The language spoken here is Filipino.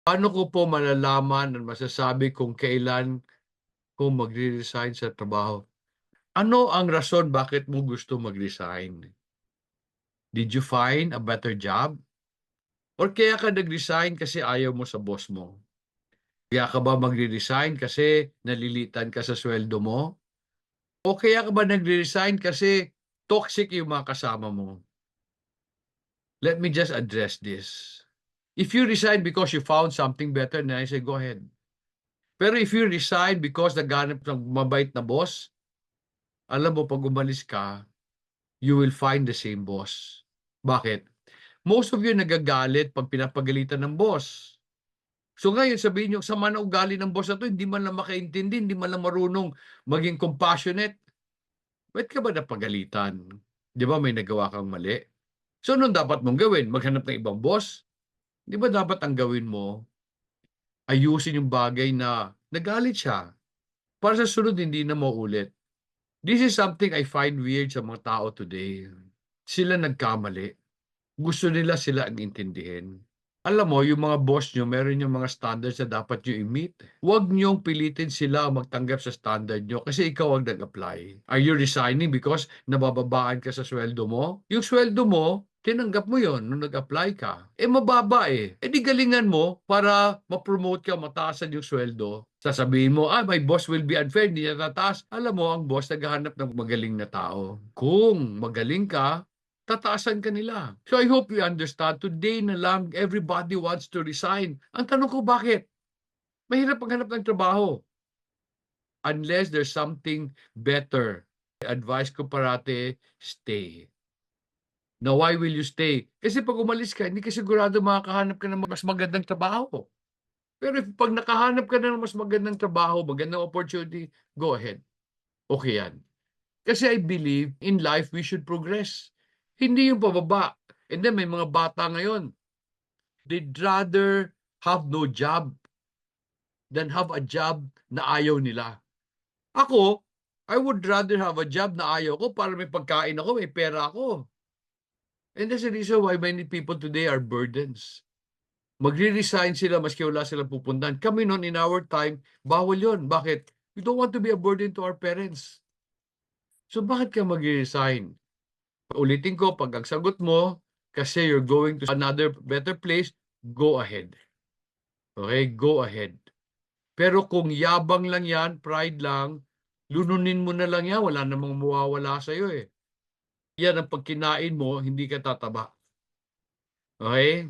Paano ko po malalaman at masasabi kung kailan ko magre-resign sa trabaho? Ano ang rason bakit mo gusto mag-resign? Did you find a better job? Or kaya ka nag-resign kasi ayaw mo sa boss mo? Kaya ka ba magre-resign kasi nalilitan ka sa sweldo mo? O kaya ka ba nagre-resign kasi toxic yung mga kasama mo? Let me just address this. If you resign because you found something better, then I say go ahead. Pero if you resign because naghanap ng mabait na boss, alam mo 'pag umalis ka, you will find the same boss. Bakit? Most of you nagagalit 'pag pinapagalitan ng boss. So ngayon sabihin niyo, "Sama ng ugali ng boss na 'to, hindi man lang makaintindi, hindi man lang marunong maging compassionate." Ba't ka ba napagalitan? 'Di ba may nagawa kang mali? So anong dapat mong gawin, maghanap ng ibang boss? 'Di ba dapat ang gawin mo, ayusin yung bagay na nagalit siya para sa sunod hindi na maulit. This is something I find weird sa mga tao today. Sila nagkamali. Gusto nila sila ang intindihin. Alam mo, yung mga boss nyo, meron yung mga standards na dapat nyo i-meet. Huwag nyong pilitin sila magtanggap sa standard nyo kasi ikaw ang nag-apply. Are you resigning because nabababaan ka sa sweldo mo? Yung sweldo mo, tinanggap mo yon nung nag-apply ka. Mababa eh. Di galingan mo para ma-promote ka, mataasan yung sweldo. Sasabihin mo, my boss will be unfair, hindi niya tataas. Alam mo, ang boss naghahanap ng magaling na tao. Kung magaling ka, tataasan ka nila. So I hope you understand, today na lang everybody wants to resign. Ang tanong ko bakit? Mahirap maghanap ng trabaho unless there's something better. Advice ko parati, stay. Now, why will you stay? Kasi pag umalis ka, hindi ka sigurado makakahanap ka ng mas magandang trabaho. Pero if pag nakahanap ka na ng mas magandang trabaho, magandang opportunity, go ahead. Okay yan. Kasi I believe in life we should progress. Hindi yung pababa. And then may mga bata ngayon, they'd rather have no job than have a job na ayaw nila. Ako, I would rather have a job na ayaw ko para may pagkain ako, may pera ako. And that's the reason why many people today are burdens. Magre-resign sila maski wala silang pupuntahan. Kami noon in our time, bawal yon. Bakit? We don't want to be a burden to our parents. So bakit ka magre-resign? Ulitin ko, pag ang sagot mo, kasi you're going to another better place, go ahead. Okay, go ahead. Pero kung yabang lang yan, pride lang, lununin mo na lang yan, wala namang mawawala sa'yo eh. Yan ang pagkinain mo, hindi ka tataba. Okay?